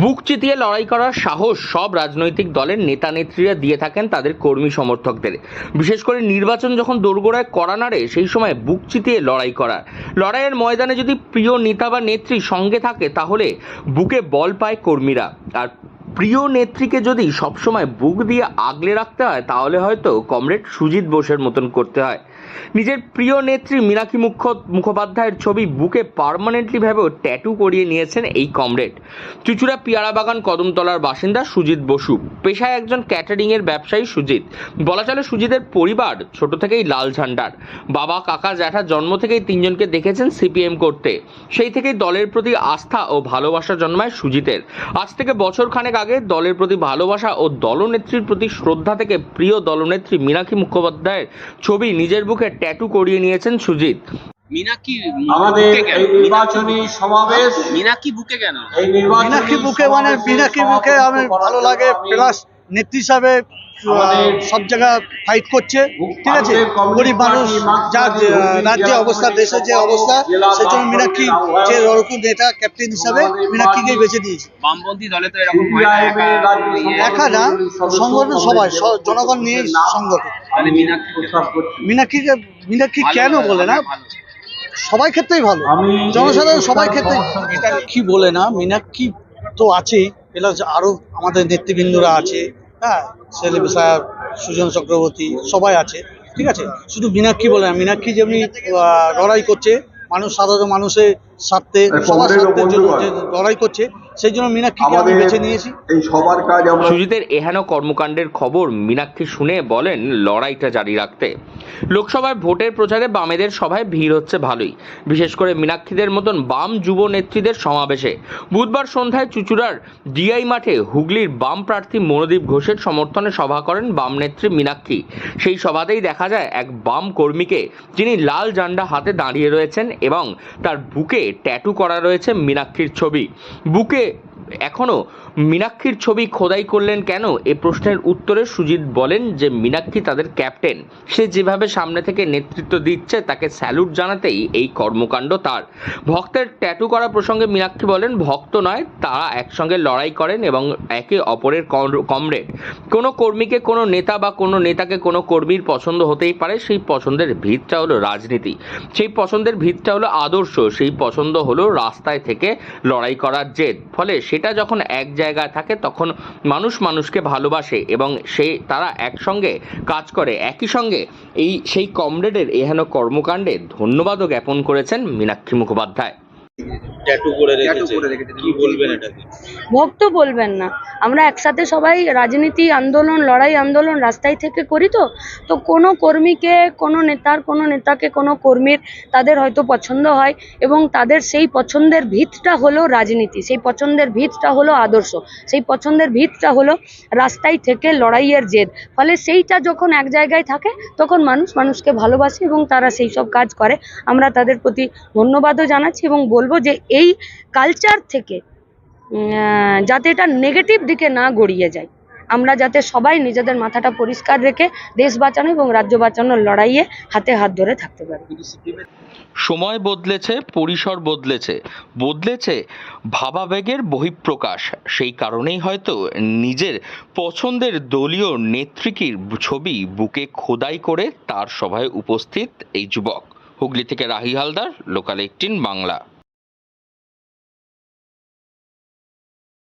বুক চিতিয়ে লড়াই করার সাহস সব রাজনৈতিক দলের নেতা নেত্রীরা দিয়ে থাকেন তাদের কর্মী সমর্থকদের। বিশেষ করে নির্বাচন যখন দোরগোড়ায় কড়া নাড়ে সেই সময় বুক চিতিয়ে লড়াই করার লড়াইয়ের ময়দানে যদি প্রিয় নেতা বা নেত্রী সঙ্গে থাকে তাহলে বুকে বল পায় কর্মীরা। আর প্রিয় নেত্রীকে যদি সবসময় বুক দিয়ে আগলে রাখতে হয় তাহলে হয়তো কমরেড সুজিত বোসের মতন করতে হয়। নিজের প্রিয় নেত্রী মীনাক্ষী মুখোপাধ্যায়ের ছবি বুকে পার্মানেন্টলি ভাবেও ট্যাটু করিয়ে নিয়েছেন এই কমরেড। চুচুড়া পিয়ারাবাগান কদমতলার বাসিন্দা সুজিত বসু, পেশায় একজন ক্যাটারিং এর ব্যবসায়ী সুজিত। বলা চলে সুজিতের পরিবার ছোট থেকেই লাল ঝান্ডার। বাবা, কাকা, জ্যাঠা জন্ম থেকেই তিনজনকে দেখেছেন সিপিএম করতে। সেই থেকেই দলের প্রতি আস্থা ও ভালোবাসা জন্মায় সুজিতের। আজ থেকে বছর খানেক আগে দলের প্রতি ভালোবাসা ও দলনেত্রীর প্রতি শ্রদ্ধা থেকে প্রিয় দলনেত্রী মীনাক্ষী মুখোপাধ্যায়ের ছবি নিজের বুকে ট্যাটু করিয়ে নিয়েছেন সুজিত। আমাদের এই নির্বাচনী সমাবেশ মীনাক্ষী বুকে কেন? এই মীনাক্ষী বুকে মানে মীনাক্ষী বুকে আমার ভালো লাগে, প্লাস নেত্রী হিসাবে সব জায়গায় ফাইট করছে, ঠিক আছে। গরিব মানুষ যা রাজ্যে অবস্থা, দেশের যে অবস্থা, সেই জন্য মীনাক্ষী যে ওরকম নেতা ক্যাপ্টেন হিসাবে মীনাক্ষীকেই বেছে দিয়েছে। বামপন্থী দলে তো এরকম হয় না, একা না, সংগঠন সবাই জনগণ নিয়ে সংগঠন। মানে মীনাক্ষী কেন বলে না, সবাই ক্ষেত্রেই ভালো, জনসাধারণ সবাই ক্ষেত্রে। এটা কি বলে না, মীনাক্ষী তো আছেই, প্লাস আরো আমাদের নেতৃবৃন্দরা আছে, হ্যাঁ, সেলিম সাহেব, সুজন চক্রবর্তী, সবাই আছে, ঠিক আছে। শুধু মীনাক্ষী বলে না, মীনাক্ষী যেমনি লড়াই করছে মানুষ, সাধারণ মানুষের স্বার্থে, সবার স্বার্থের জন্য যে লড়াই করছে, সেই জন্য মীনাক্ষীকে আমি বেছে নিয়েছি। এই সবার কাজ আমরা সুজিতের এহেন কর্মকাণ্ডের খবর মীনাক্ষী শুনে বলেন লড়াইটা জারি রাখতে। লোকসভায় ভোটের প্রচারে বামেদের সভায় ভিড় হচ্ছে ভালোই, বিশেষ করে মীনাক্ষীদের মতন বাম যুব নেত্রীদের সমাবেশে। বুধবার সন্ধ্যায় চুচুড়ার ডিআই মাঠে হুগলির বাম প্রার্থী মনোদীপ ঘোষের সমর্থনে সভা করেন বাম নেত্রী মীনাক্ষী। সেই সভাতেই দেখা যায় এক বাম কর্মীকে, যিনি লাল ঝান্ডা হাতে দাঁড়িয়ে রয়েছেন এবং তার বুকে ট্যাটু করা রয়েছে মীনাক্ষীর ছবি। বুকে এখনও মীনাক্ষীর ছবি খোদাই করলেন কেন, এ প্রশ্নের উত্তরে সুজিত বলেন যে মীনাক্ষী তাদের ক্যাপ্টেন, সে যেভাবে সামনে থেকে নেতৃত্ব দিচ্ছে তাকে স্যালুট জানাতেই এই কর্মকাণ্ড তার। ভক্তের ট্যাটু করা প্রসঙ্গে মীনাক্ষী বলেন, ভক্ত নয়, তারা একসঙ্গে লড়াই করেন এবং একে অপরের কমরেড। কোনো কর্মীকে কোনো নেতা বা কোনো নেতাকে কোনো কর্মীর পছন্দ হতেই পারে, সেই পছন্দের ভিতটা হলো রাজনীতি, সেই পছন্দের ভিতটা হলো আদর্শ, সেই পছন্দ হলো রাস্তায় থেকে লড়াই করার জেদ। ফলে সেটা যখন এক জায়গায় থাকে তখন মানুষ মানুষকে ভালোবাসে এবং তারা একসঙ্গে কাজ করে। একই সঙ্গে সেই কমরেডের এহেন কর্মকাণ্ডে ধন্যবাদও জ্ঞাপন করেছেন মীনাক্ষী মুখোপাধ্যায়। ট্যাটু করে রেখেছে, কি বলবেন এটাকে? ভক্ত বলবেন না, আমরা একসাথে সবাই রাজনীতি আন্দোলন, লড়াই আন্দোলন রাস্তায় থেকে করি। তো কোনো কর্মীকে, কোনো নেতাকে, কোনো কর্মীর তাদের হয়তো পছন্দ হয় এবং তাদের সেই পছন্দের ভিতটা হলো রাজনীতি, সেই পছন্দের ভিতটা হলো আদর্শ, সেই পছন্দের ভিতটা হলো রাস্তায় থেকে লড়াইয়ের জেদ। ফলে সেইটা যখন এক জায়গায় থাকে তখন মানুষ মানুষকে ভালোবাসে এবং তারা সেই সব কাজ করে। আমরা তাদের প্রতি ধন্যবাদও জানাচ্ছি এবং বলবো যে এই কালচার থেকে যাতে এটা নেগেটিভ দিকে না গড়িয়ে যায়, আমরা যাতে সবাই নিজেদের মাথাটা পরিষ্কার রেখে দেশ বাঁচানো এবং রাজ্য বাঁচানোর লড়াইয়ে হাতে হাত ধরে থাকতে পারি। সময় বদলেছে, পরিসর বদলেছে ভাবাবেগের বহিঃপ্রকাশ। সেই কারণেই হয়তো নিজের পছন্দের দলীয় নেত্রীর ছবি বুকে খোদাই করে তার সভায় উপস্থিত এই যুবক। হুগলি থেকে রাহি হালদার, লোকাল 18 বাংলা।